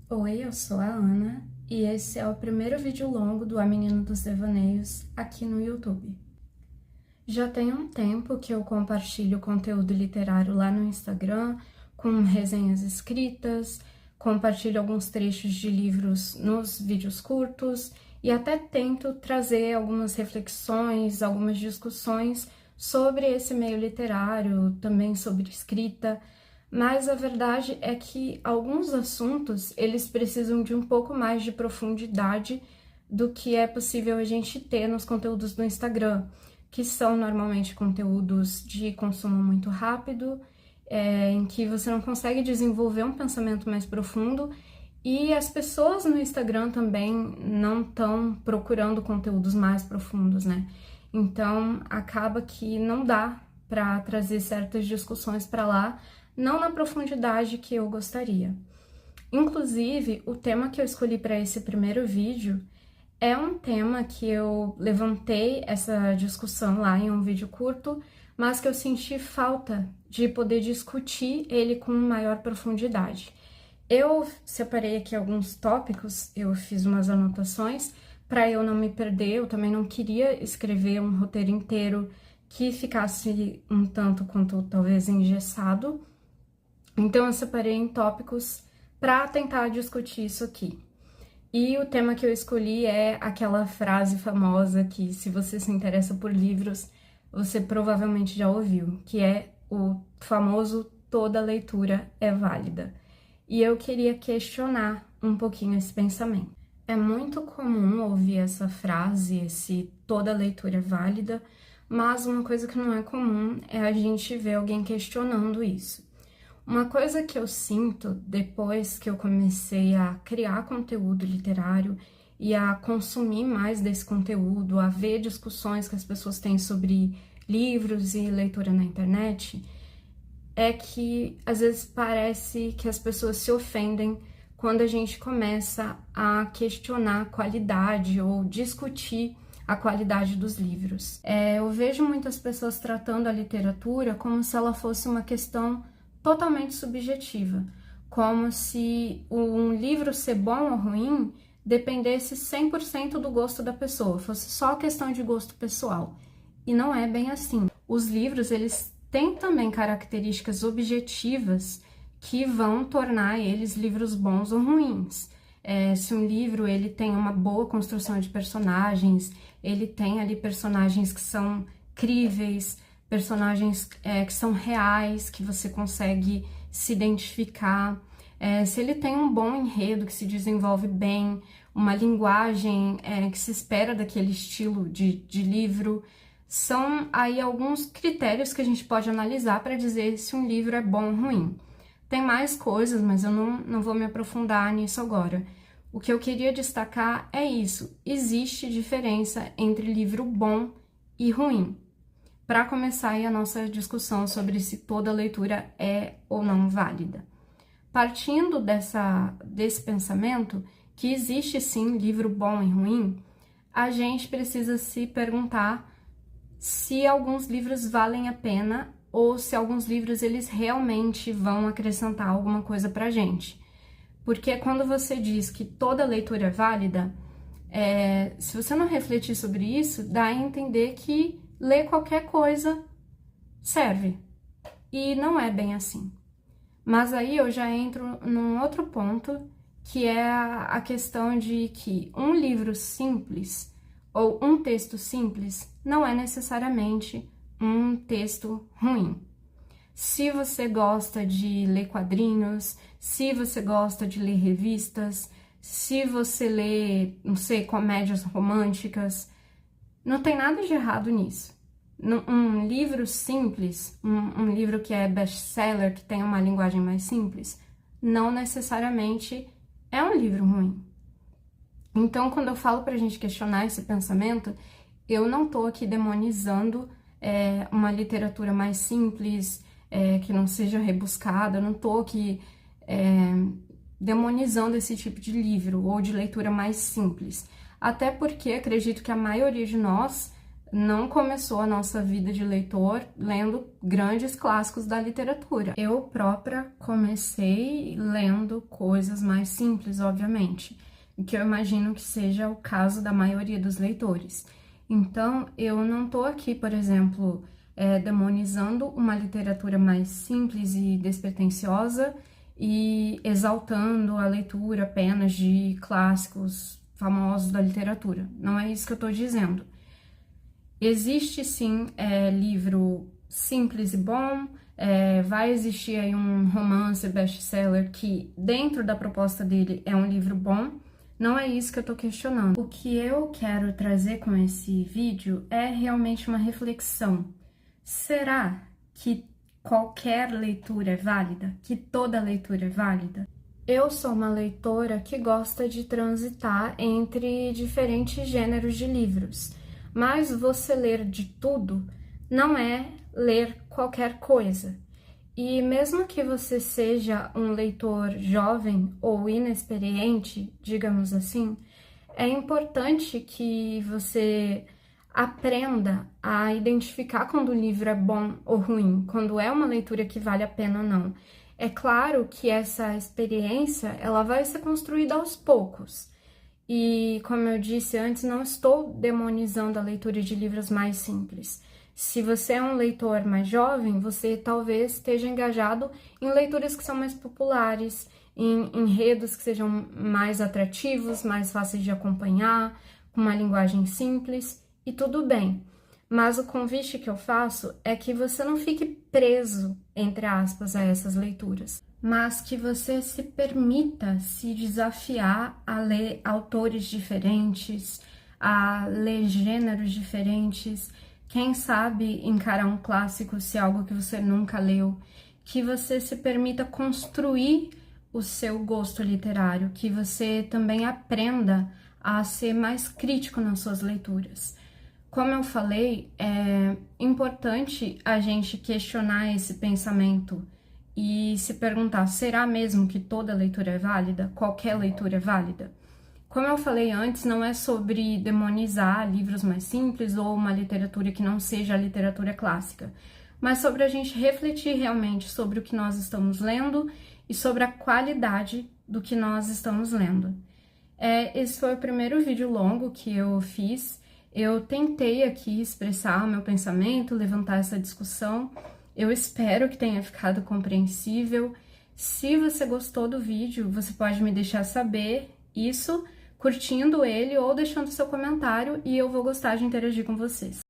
Oi, eu sou a Ana e esse é o primeiro vídeo longo do A Menina dos Devaneios aqui no YouTube. Já tem um tempo que eu compartilho conteúdo literário lá no Instagram, com resenhas escritas, compartilho alguns trechos de livros nos vídeos curtos e até tento trazer algumas reflexões, algumas discussões sobre esse meio literário, também sobre escrita. Mas a verdade é que alguns assuntos, eles precisam de um pouco mais de profundidade do que é possível a gente ter nos conteúdos do Instagram, que são normalmente conteúdos de consumo muito rápido, em que você não consegue desenvolver um pensamento mais profundo, e as pessoas no Instagram também não estão procurando conteúdos mais profundos, né? Então, acaba que não dá para trazer certas discussões para lá, não na profundidade que eu gostaria. Inclusive, o tema que eu escolhi para esse primeiro vídeo é um tema que eu levantei essa discussão lá em um vídeo curto, mas que eu senti falta de poder discutir ele com maior profundidade. Eu separei aqui alguns tópicos, eu fiz umas anotações para eu não me perder, eu também não queria escrever um roteiro inteiro que ficasse um tanto quanto talvez engessado. Então eu separei em tópicos para tentar discutir isso aqui. E o tema que eu escolhi é aquela frase famosa que, se você se interessa por livros, você provavelmente já ouviu, que é o famoso "toda leitura é válida". E eu queria questionar um pouquinho esse pensamento. É muito comum ouvir essa frase, esse "toda leitura é válida", mas uma coisa que não é comum é a gente ver alguém questionando isso. Uma coisa que eu sinto depois que eu comecei a criar conteúdo literário e a consumir mais desse conteúdo, a ver discussões que as pessoas têm sobre livros e leitura na internet, é que às vezes parece que as pessoas se ofendem quando a gente começa a questionar a qualidade ou discutir a qualidade dos livros. Eu vejo muitas pessoas tratando a literatura como se ela fosse uma questão totalmente subjetiva, como se um livro ser bom ou ruim dependesse 100% do gosto da pessoa, fosse só questão de gosto pessoal. E não é bem assim. Os livros, eles têm também características objetivas que vão tornar eles livros bons ou ruins. Se um livro ele tem uma boa construção de personagens, ele tem ali personagens que são críveis, personagens que são reais, que você consegue se identificar, se ele tem um bom enredo que se desenvolve bem, uma linguagem que se espera daquele estilo de livro, são aí alguns critérios que a gente pode analisar para dizer se um livro é bom ou ruim. Tem mais coisas, mas eu não vou me aprofundar nisso agora. O que eu queria destacar é isso: existe diferença entre livro bom e ruim. Para começar aí a nossa discussão sobre se toda leitura é ou não válida. Partindo desse pensamento que existe sim livro bom e ruim, a gente precisa se perguntar se alguns livros valem a pena ou se alguns livros eles realmente vão acrescentar alguma coisa pra gente. Porque quando você diz que toda leitura é válida, se você não refletir sobre isso, dá a entender que ler qualquer coisa serve. E não é bem assim. Mas aí eu já entro num outro ponto, que é a questão de que um livro simples ou um texto simples não é necessariamente um texto ruim. Se você gosta de ler quadrinhos, se você gosta de ler revistas, se você lê, não sei, comédias românticas, não tem nada de errado nisso. Um livro simples, um livro que é best-seller, que tem uma linguagem mais simples, não necessariamente é um livro ruim. Então, quando eu falo pra gente questionar esse pensamento, eu não tô aqui demonizando uma literatura mais simples, que não seja rebuscada, eu não tô aqui demonizando esse tipo de livro ou de leitura mais simples. Até porque acredito que a maioria de nós não começou a nossa vida de leitor lendo grandes clássicos da literatura. Eu própria comecei lendo coisas mais simples, obviamente, o que eu imagino que seja o caso da maioria dos leitores. Então, eu não tô aqui, por exemplo, demonizando uma literatura mais simples e despretensiosa e exaltando a leitura apenas de clássicos famosos da literatura. Não é isso que eu tô dizendo. Existe sim livro simples e bom, vai existir aí um romance best-seller que dentro da proposta dele é um livro bom, não é isso que eu tô questionando. O que eu quero trazer com esse vídeo é realmente uma reflexão. Será que qualquer leitura é válida? Que toda leitura é válida? Eu sou uma leitora que gosta de transitar entre diferentes gêneros de livros. Mas você ler de tudo não é ler qualquer coisa. E mesmo que você seja um leitor jovem ou inexperiente, digamos assim, é importante que você aprenda a identificar quando o livro é bom ou ruim, quando é uma leitura que vale a pena ou não. É claro que essa experiência ela vai ser construída aos poucos. E, como eu disse antes, não estou demonizando a leitura de livros mais simples. Se você é um leitor mais jovem, você talvez esteja engajado em leituras que são mais populares, em enredos que sejam mais atrativos, mais fáceis de acompanhar, com uma linguagem simples, e tudo bem. Mas o convite que eu faço é que você não fique preso, entre aspas, a essas leituras, mas que você se permita se desafiar a ler autores diferentes, a ler gêneros diferentes, quem sabe encarar um clássico se é algo que você nunca leu, que você se permita construir o seu gosto literário, que você também aprenda a ser mais crítico nas suas leituras. Como eu falei, é importante a gente questionar esse pensamento e se perguntar, será mesmo que toda leitura é válida? Qualquer leitura é válida? Como eu falei antes, não é sobre demonizar livros mais simples ou uma literatura que não seja a literatura clássica, mas sobre a gente refletir realmente sobre o que nós estamos lendo e sobre a qualidade do que nós estamos lendo. Esse foi o primeiro vídeo longo que eu fiz. Eu tentei aqui expressar o meu pensamento, levantar essa discussão. Eu espero que tenha ficado compreensível. Se você gostou do vídeo, você pode me deixar saber isso, curtindo ele ou deixando seu comentário, e eu vou gostar de interagir com vocês.